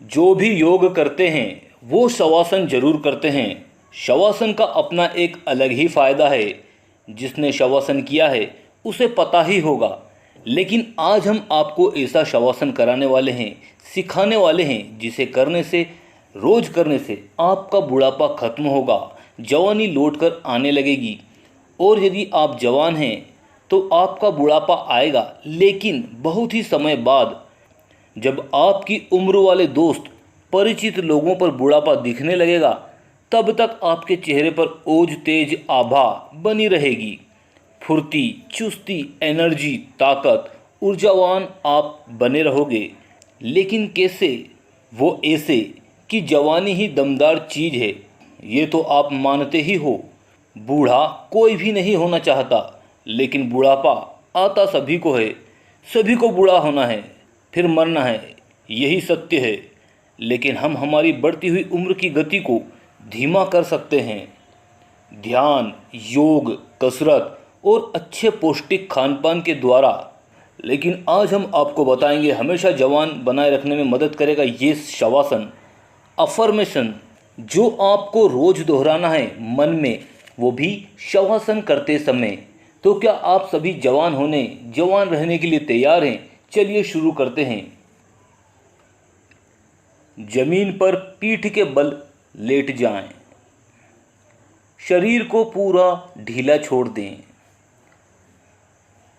जो भी योग करते हैं वो शवासन जरूर करते हैं। शवासन का अपना एक अलग ही फायदा है। जिसने शवासन किया है उसे पता ही होगा। लेकिन आज हम आपको ऐसा शवासन कराने वाले हैं, सिखाने वाले हैं, जिसे करने से, रोज करने से आपका बुढ़ापा खत्म होगा, जवानी लौट कर आने लगेगी। और यदि आप जवान हैं तो आपका बुढ़ापा आएगा, लेकिन बहुत ही समय बाद। जब आपकी उम्र वाले दोस्त, परिचित लोगों पर बुढ़ापा दिखने लगेगा, तब तक आपके चेहरे पर ओज तेज आभा बनी रहेगी। फुर्ती, चुस्ती, एनर्जी, ताकत, ऊर्जावान आप बने रहोगे। लेकिन कैसे? वो ऐसे कि जवानी ही दमदार चीज़ है, ये तो आप मानते ही हो। बूढ़ा कोई भी नहीं होना चाहता, लेकिन बुढ़ापा आता सभी को है। सभी को बूढ़ा होना है, फिर मरना है, यही सत्य है। लेकिन हम हमारी बढ़ती हुई उम्र की गति को धीमा कर सकते हैं। ध्यान, योग, कसरत और अच्छे पौष्टिक खान पान के द्वारा। लेकिन आज हम आपको बताएंगे हमेशा जवान बनाए रखने में मदद करेगा ये शवासन, अफर्मेशन, जो आपको रोज दोहराना है मन में, वो भी शवासन करते समय। तो क्या आप सभी जवान रहने के लिए तैयार हैं? चलिए शुरू करते हैं। जमीन पर पीठ के बल लेट जाएं। शरीर को पूरा ढीला छोड़ दें।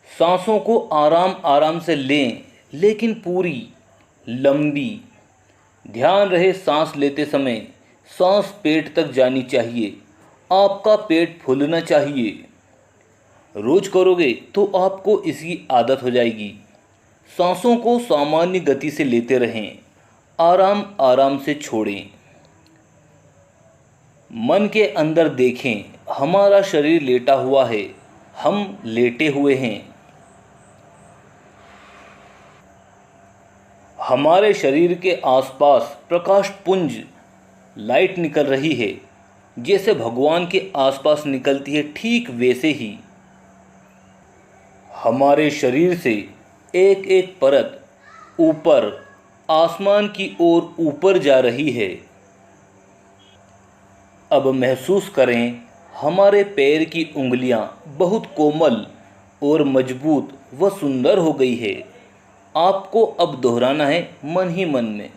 सांसों को आराम आराम से लें, लेकिन पूरी, लंबी। ध्यान रहे सांस लेते समय सांस पेट तक जानी चाहिए। आपका पेट फूलना चाहिए। रोज करोगे तो आपको इसकी आदत हो जाएगी। सांसों को सामान्य गति से लेते रहें, आराम आराम से छोड़ें। मन के अंदर देखें, हमारा शरीर लेटा हुआ है, हम लेटे हुए हैं। हमारे शरीर के आसपास प्रकाश पुंज, लाइट निकल रही है। जैसे भगवान के आसपास निकलती है, ठीक वैसे ही हमारे शरीर से एक एक परत ऊपर आसमान की ओर ऊपर जा रही है। अब महसूस करें, हमारे पैर की उंगलियां बहुत कोमल और मजबूत व सुंदर हो गई है। आपको अब दोहराना है मन ही मन में।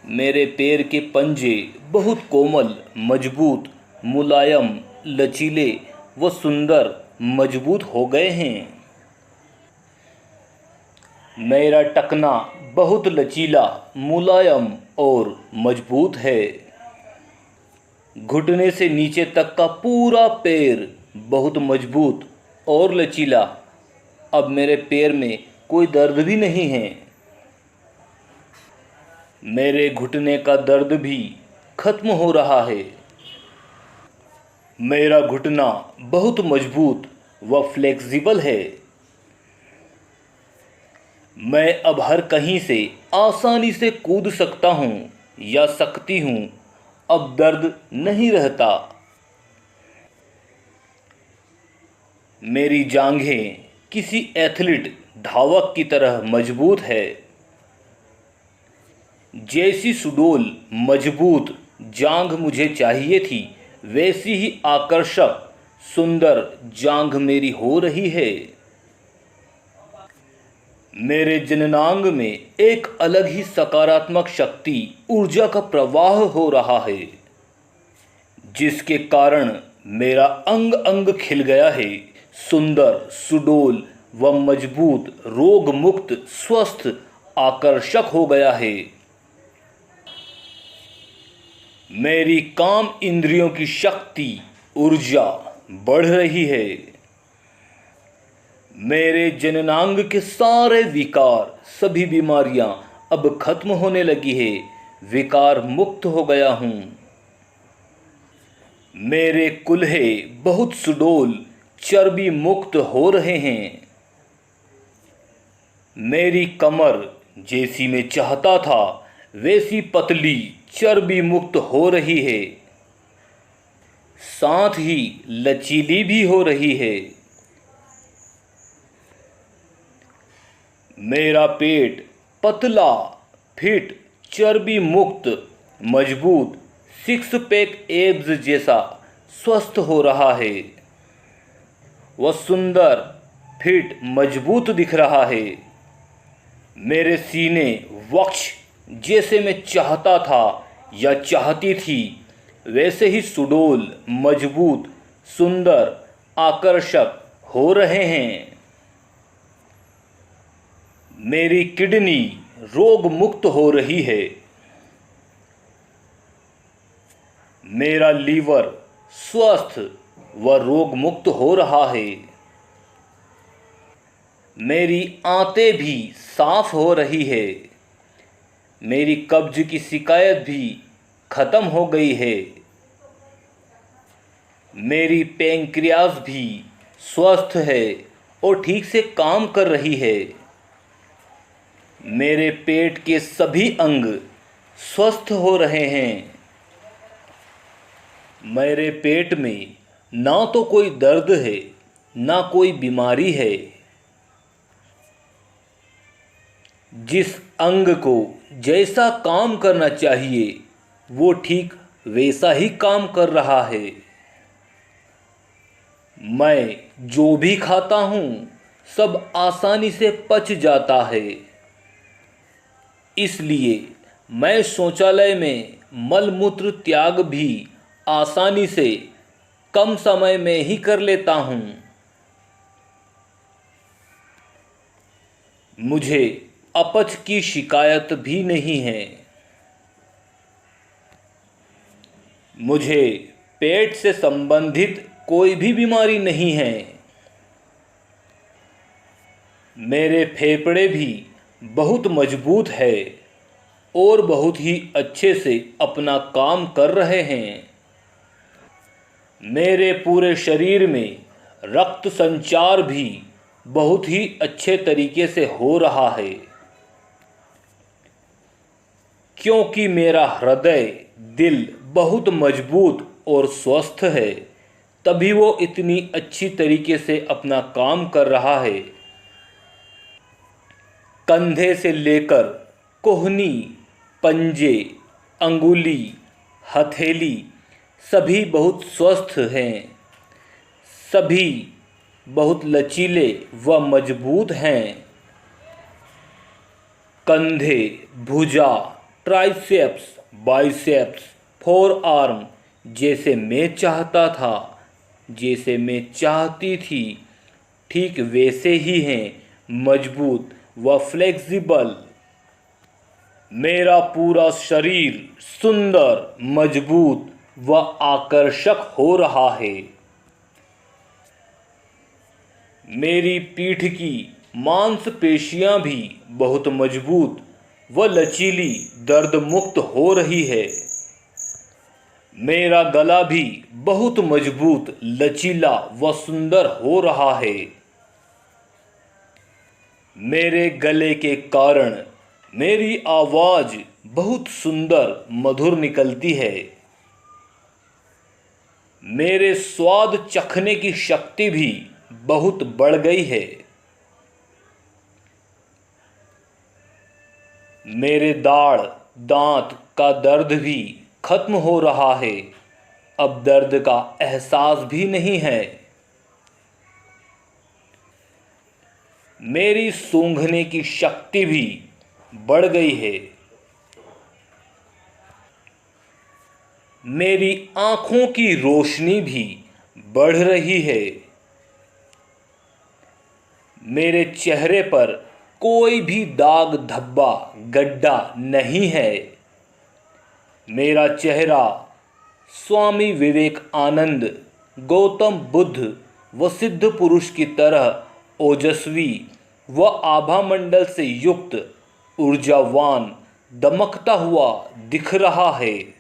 मेरे पैर के पंजे बहुत कोमल, मजबूत, मुलायम, लचीले व सुंदर, मजबूत हो गए हैं। मेरा टखना बहुत लचीला, मुलायम और मजबूत है। घुटने से नीचे तक का पूरा पैर बहुत मजबूत और लचीला। अब मेरे पैर में कोई दर्द भी नहीं है। मेरे घुटने का दर्द भी खत्म हो रहा है। मेरा घुटना बहुत मजबूत व फ्लेक्सिबल है। मैं अब हर कहीं से आसानी से कूद सकता हूँ या सकती हूँ। अब दर्द नहीं रहता। मेरी जांघें किसी एथलीट, धावक की तरह मजबूत है। जैसी सुडौल, मजबूत जांघ मुझे चाहिए थी, वैसी ही आकर्षक, सुंदर जांघ मेरी हो रही है। मेरे जननांग में एक अलग ही सकारात्मक शक्ति, ऊर्जा का प्रवाह हो रहा है, जिसके कारण मेरा अंग अंग खिल गया है। सुंदर, सुडौल व मजबूत, रोग मुक्त, स्वस्थ, आकर्षक हो गया है। मेरी काम इंद्रियों की शक्ति, ऊर्जा बढ़ रही है। मेरे जननांग के सारे विकार, सभी बीमारियां अब खत्म होने लगी है। विकार मुक्त हो गया हूं। मेरे कुल्हे बहुत सुडौल, चर्बी मुक्त हो रहे हैं। मेरी कमर जैसी मैं चाहता था वैसी पतली, चर्बी मुक्त हो रही है, साथ ही लचीली भी हो रही है। मेरा पेट पतला, फिट, चर्बी मुक्त, मजबूत, सिक्स पैक एब्स जैसा स्वस्थ हो रहा है। वह सुंदर, फिट, मजबूत दिख रहा है। मेरे सीने वक्ष जैसे मैं चाहता था या चाहती थी वैसे ही सुडौल, मजबूत, सुंदर, आकर्षक हो रहे हैं। मेरी किडनी रोग मुक्त हो रही है। मेरा लीवर स्वस्थ व रोग मुक्त हो रहा है। मेरी आंतें भी साफ हो रही है। मेरी कब्ज की शिकायत भी खत्म हो गई है। मेरी पैंक्रियाज भी स्वस्थ है और ठीक से काम कर रही है। मेरे पेट के सभी अंग स्वस्थ हो रहे हैं। मेरे पेट में ना तो कोई दर्द है, ना कोई बीमारी है। जिस अंग को जैसा काम करना चाहिए वो ठीक वैसा ही काम कर रहा है। मैं जो भी खाता हूँ सब आसानी से पच जाता है। इसलिए मैं शौचालय में मलमूत्र त्याग भी आसानी से कम समय में ही कर लेता हूँ। मुझे अपच की शिकायत भी नहीं है। मुझे पेट से संबंधित कोई भी बीमारी नहीं है। मेरे फेफड़े भी बहुत मजबूत है और बहुत ही अच्छे से अपना काम कर रहे हैं। मेरे पूरे शरीर में रक्त संचार भी बहुत ही अच्छे तरीके से हो रहा है। क्योंकि मेरा हृदय, दिल बहुत मजबूत और स्वस्थ है, तभी वो इतनी अच्छी तरीके से अपना काम कर रहा है। कंधे से लेकर कोहनी, पंजे, अंगुली, हथेली सभी बहुत स्वस्थ हैं। सभी बहुत लचीले व मजबूत हैं। कंधे, भुजा, ट्राइसेप्स, बाइसेप्स, फोर आर्म जैसे मैं चाहता था, जैसे मैं चाहती थी, ठीक वैसे ही हैं, मजबूत व फ्लेक्सिबल। मेरा पूरा शरीर सुंदर, मजबूत व आकर्षक हो रहा है। मेरी पीठ की मांसपेशियां भी बहुत मजबूत व लचीली, दर्द मुक्त हो रही है। मेरा गला भी बहुत मजबूत, लचीला व सुंदर हो रहा है। मेरे गले के कारण मेरी आवाज़ बहुत सुंदर, मधुर निकलती है। मेरे स्वाद चखने की शक्ति भी बहुत बढ़ गई है। मेरे दाढ़, दांत का दर्द भी खत्म हो रहा है। अब दर्द का एहसास भी नहीं है। मेरी सूंघने की शक्ति भी बढ़ गई है। मेरी आँखों की रोशनी भी बढ़ रही है। मेरे चेहरे पर कोई भी दाग, धब्बा, गड्ढा नहीं है। मेरा चेहरा स्वामी विवेकानंद, गौतम बुद्ध व सिद्ध पुरुष की तरह ओजस्वी व आभा मंडल से युक्त, ऊर्जावान, दमकता हुआ दिख रहा है।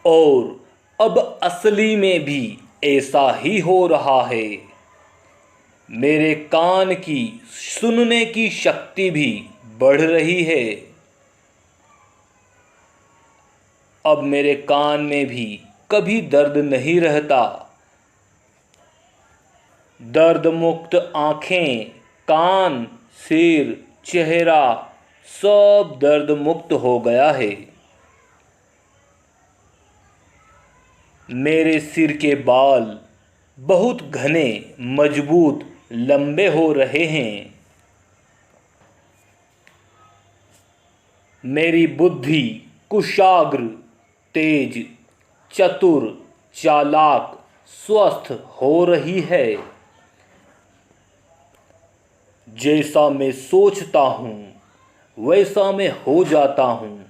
और अब असली में भी ऐसा ही हो रहा है। मेरे कान की सुनने की शक्ति भी बढ़ रही है। अब मेरे कान में भी कभी दर्द नहीं रहता। दर्द मुक्त आँखें, कान, सिर, चेहरा सब दर्द मुक्त हो गया है। मेरे सिर के बाल बहुत घने, मजबूत, लंबे हो रहे हैं। मेरी बुद्धि कुशाग्र, तेज, चतुर, चालाक, स्वस्थ हो रही है। जैसा मैं सोचता हूँ वैसा मैं हो जाता हूँ,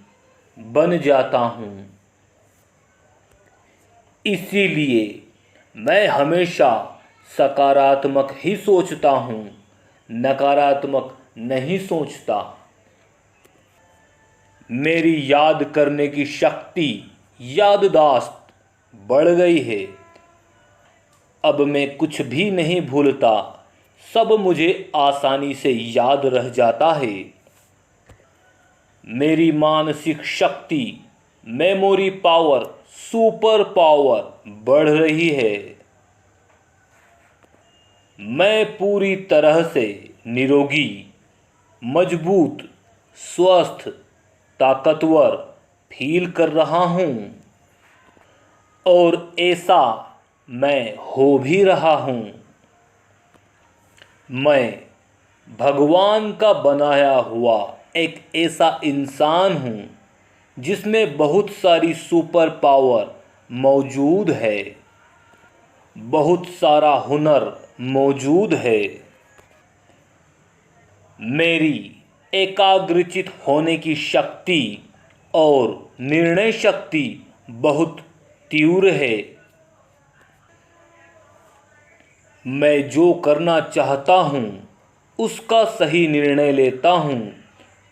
बन जाता हूँ। इसीलिए मैं हमेशा सकारात्मक ही सोचता हूँ, नकारात्मक नहीं सोचता। मेरी याद करने की शक्ति, याददाश्त बढ़ गई है। अब मैं कुछ भी नहीं भूलता, सब मुझे आसानी से याद रह जाता है। मेरी मानसिक शक्ति, मेमोरी पावर, सुपर पावर बढ़ रही है। मैं पूरी तरह से निरोगी, मजबूत, स्वस्थ, ताकतवर फील कर रहा हूँ और ऐसा मैं हो भी रहा हूँ। मैं भगवान का बनाया हुआ एक ऐसा इंसान हूँ जिसमें बहुत सारी सुपर पावर मौजूद है, बहुत सारा हुनर मौजूद है। मेरी एकाग्रचित होने की शक्ति और निर्णय शक्ति बहुत तीव्र है। मैं जो करना चाहता हूँ उसका सही निर्णय लेता हूँ,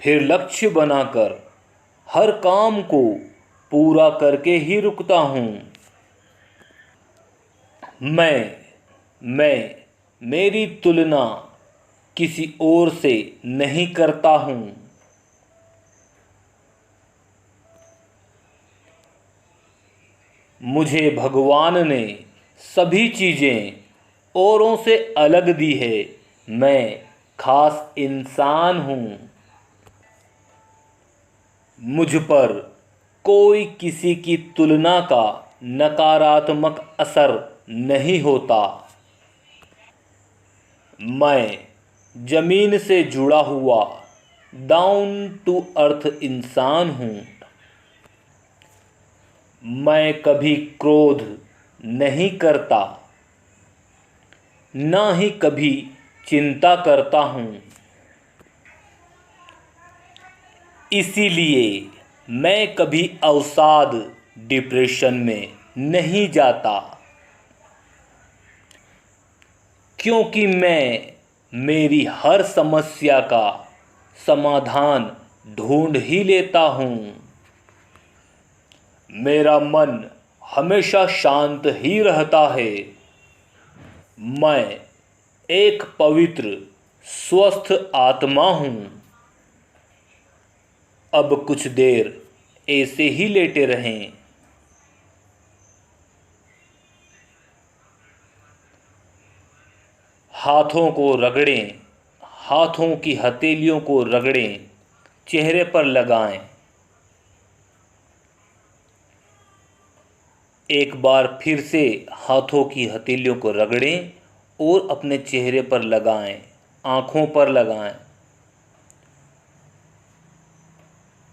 फिर लक्ष्य बनाकर हर काम को पूरा करके ही रुकता हूँ। मैं मेरी तुलना किसी और से नहीं करता हूँ। मुझे भगवान ने सभी चीज़ें औरों से अलग दी है। मैं खास इंसान हूँ। मुझ पर कोई किसी की तुलना का नकारात्मक असर नहीं होता। मैं जमीन से जुड़ा हुआ डाउन टू अर्थ इंसान हूँ। मैं कभी क्रोध नहीं करता, ना ही कभी चिंता करता हूँ। इसीलिए मैं कभी अवसाद, डिप्रेशन में नहीं जाता, क्योंकि मैं मेरी हर समस्या का समाधान ढूंढ ही लेता हूँ। मेरा मन हमेशा शांत ही रहता है। मैं एक पवित्र, स्वस्थ आत्मा हूँ। अब कुछ देर ऐसे ही लेटे रहें। हाथों को रगड़ें, हाथों की हथेलियों को रगड़ें, चेहरे पर लगाएं। एक बार फिर से हाथों की हथेलियों को रगड़ें और अपने चेहरे पर लगाएं, आँखों पर लगाएं।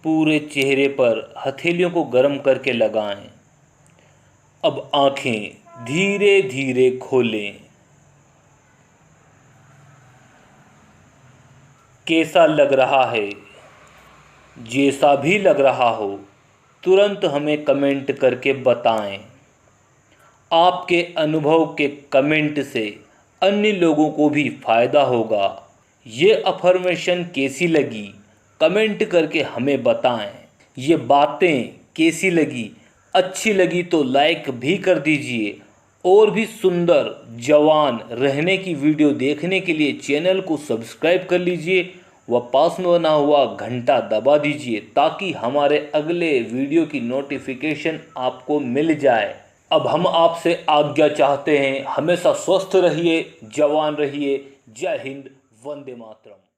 पूरे चेहरे पर हथेलियों को गर्म करके लगाएं। अब आँखें धीरे धीरे खोलें। कैसा लग रहा है? जैसा भी लग रहा हो तुरंत हमें कमेंट करके बताएं। आपके अनुभव के कमेंट से अन्य लोगों को भी फ़ायदा होगा। ये अफर्मेशन कैसी लगी कमेंट करके हमें बताएं। ये बातें कैसी लगी, अच्छी लगी तो लाइक भी कर दीजिए। और भी सुंदर जवान रहने की वीडियो देखने के लिए चैनल को सब्सक्राइब कर लीजिए व पास में बना हुआ घंटा दबा दीजिए ताकि हमारे अगले वीडियो की नोटिफिकेशन आपको मिल जाए। अब हम आपसे आज्ञा चाहते हैं, हमेशा स्वस्थ रहिए, जवान रहिए। जय हिंद, वंदे मातरम।